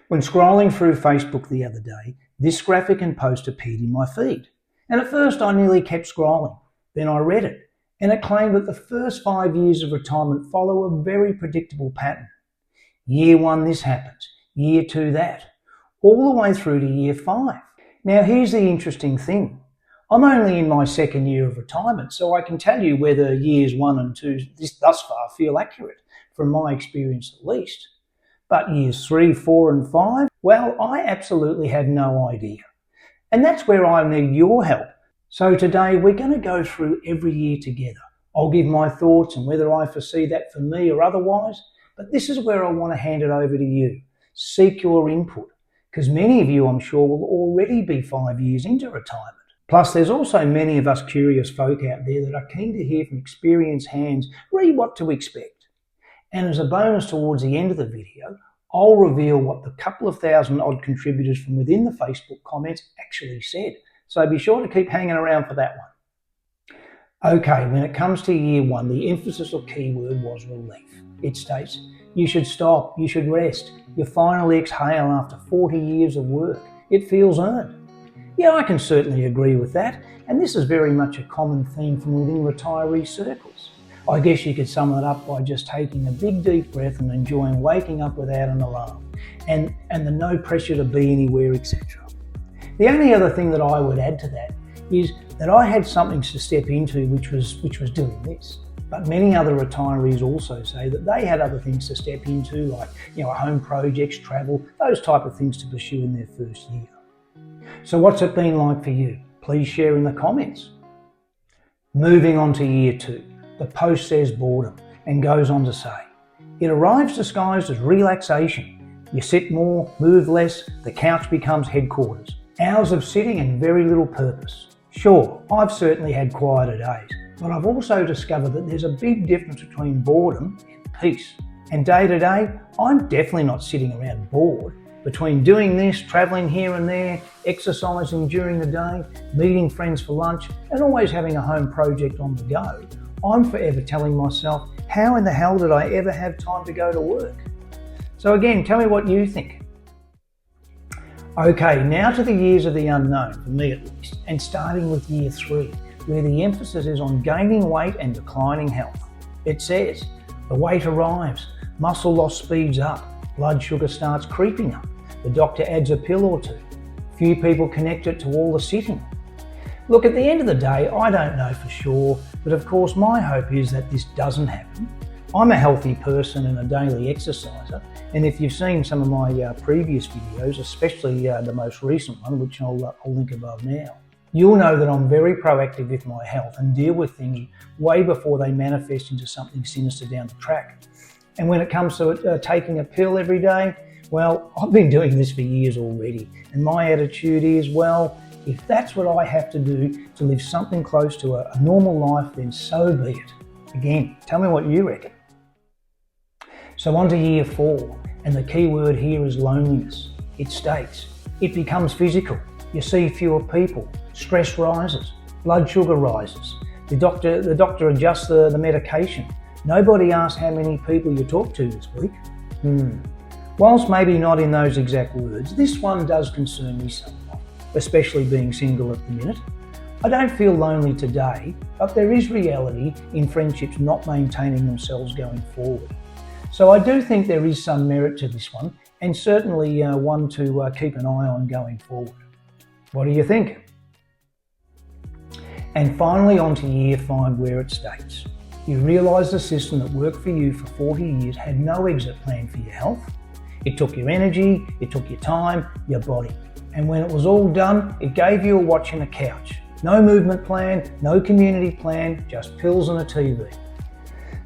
When scrolling through Facebook the other day, this graphic and post appeared in my feed. And at first I nearly kept scrolling. Then I read it, and it claimed that the first 5 years of retirement follow a very predictable pattern. Year 1 this happens, year 2 that, all the way through to year 5. Now here's the interesting thing. I'm only in my second year of retirement, so I can tell you whether years 1 and 2 thus far feel accurate, from my experience at least. But years 3, 4 and 5, well, I absolutely have no idea. And that's where I need your help. So today we're going to go through every year together. I'll give my thoughts and whether I foresee that for me or otherwise, but this is where I want to hand it over to you. Seek your input, because many of you, I'm sure, will already be 5 years into retirement. Plus, there's also many of us curious folk out there that are keen to hear from experienced hands, read what to expect. And as a bonus towards the end of the video, I'll reveal what the couple of thousand odd contributors from within the Facebook comments actually said. So be sure to keep hanging around for that one. Okay, when it comes to year 1, the emphasis or keyword was relief. It states, you should stop, you should rest, you finally exhale after 40 years of work. It feels earned. Yeah, I can certainly agree with that, and this is very much a common theme from within retiree circles. I guess you could sum it up by just taking a big deep breath and enjoying waking up without an alarm, and the no pressure to be anywhere, etc. The only other thing that I would add to that is that I had something to step into which was doing this. But many other retirees also say that they had other things to step into, like home projects, travel, those type of things to pursue in their first year. So what's it been like for you? Please share in the comments. Moving on to year 2. The post says boredom and goes on to say, it arrives disguised as relaxation. You sit more, move less, the couch becomes headquarters. Hours of sitting and very little purpose. Sure, I've certainly had quieter days, but I've also discovered that there's a big difference between boredom and peace. And day to day, I'm definitely not sitting around bored. Between doing this, travelling here and there, exercising during the day, meeting friends for lunch, and always having a home project on the go, I'm forever telling myself, how in the hell did I ever have time to go to work? So again, tell me what you think. Okay, now to the years of the unknown, for me at least, and starting with year 3, where the emphasis is on gaining weight and declining health. It says, the weight arrives, muscle loss speeds up, blood sugar starts creeping up, the doctor adds a pill or two. Few people connect it to all the sitting. Look, at the end of the day, I don't know for sure, but of course my hope is that this doesn't happen. I'm a healthy person and a daily exerciser, and if you've seen some of my previous videos, especially the most recent one, which I'll link above now, you'll know that I'm very proactive with my health and deal with things way before they manifest into something sinister down the track. And when it comes to taking a pill every day, well, I've been doing this for years already, and my attitude is, well, if that's what I have to do to live something close to a normal life, then so be it. Again, tell me what you reckon. So on to year 4, and the key word here is loneliness. It states, it becomes physical. You see fewer people, stress rises, blood sugar rises. The doctor adjusts the medication. Nobody asks how many people you talk to this week. Whilst maybe not in those exact words, this one does concern me somewhat, especially being single at the minute. I don't feel lonely today, but there is reality in friendships not maintaining themselves going forward. So I do think there is some merit to this one, and certainly one to keep an eye on going forward. What do you think? And finally on to year 5, where it states, you realise the system that worked for you for 40 years had no exit plan for your health. It took your energy, it took your time, your body. And when it was all done, it gave you a watch and a couch. No movement plan, no community plan, just pills and a TV.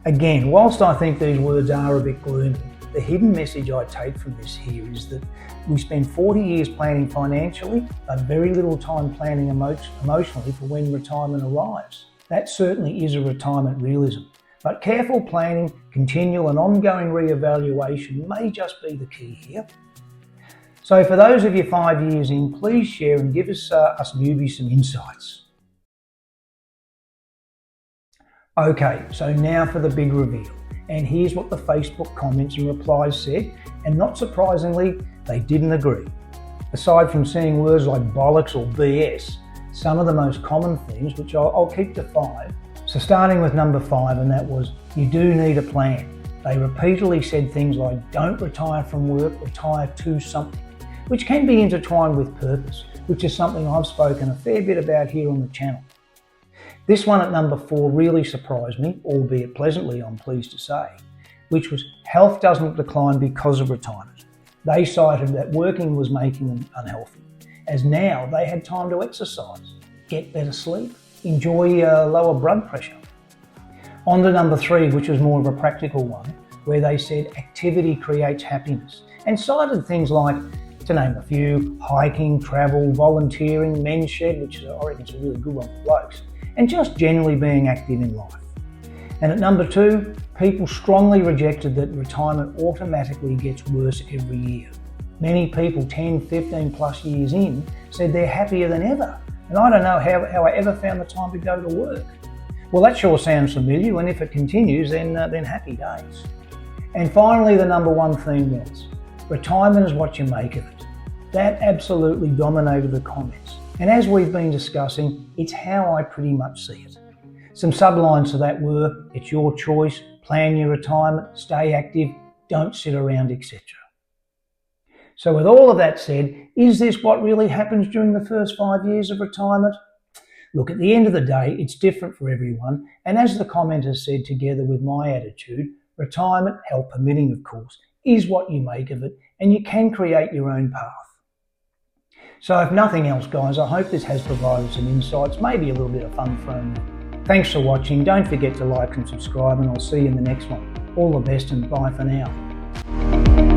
Again, whilst I think these words are a bit gloomy, the hidden message I take from this here is that we spend 40 years planning financially, but very little time planning emotionally for when retirement arrives. That certainly is a retirement realism. But careful planning, continual and ongoing re-evaluation may just be the key here. So for those of you 5 years in, please share and give us newbies some insights. Okay, so now for the big reveal. And here's what the Facebook comments and replies said, and not surprisingly, they didn't agree. Aside from seeing words like bollocks or BS, some of the most common things, which I'll keep to 5. So starting with number 5, and that was, you do need a plan. They repeatedly said things like, don't retire from work, retire to something, which can be intertwined with purpose, which is something I've spoken a fair bit about here on the channel. This one at number 4 really surprised me, albeit pleasantly, I'm pleased to say, which was health doesn't decline because of retirement. They cited that working was making them unhealthy, as now they had time to exercise, get better sleep, enjoy lower blood pressure. On to number 3, which was more of a practical one, where they said activity creates happiness, and cited things like, to name a few, hiking, travel, volunteering, men's shed, which I reckon is a really good one for blokes, and just generally being active in life. And at number 2, people strongly rejected that retirement automatically gets worse every year. Many people 10, 15 plus years in said they're happier than ever, and I don't know how I ever found the time to go to work. Well, that sure sounds familiar, and if it continues, then happy days. And finally, the number 1 theme was, retirement is what you make of it. That absolutely dominated the comments. And as we've been discussing, it's how I pretty much see it. Some sublines to that were, it's your choice, plan your retirement, stay active, don't sit around, etc. So with all of that said, is this what really happens during the first 5 years of retirement? Look, at the end of the day, it's different for everyone. And as the commenters said, together with my attitude, retirement, health permitting of course, is what you make of it, and you can create your own path. So if nothing else, guys, I hope this has provided some insights, maybe a little bit of fun thrown in. Thanks for watching. Don't forget to like and subscribe, and I'll see you in the next one. All the best, and bye for now.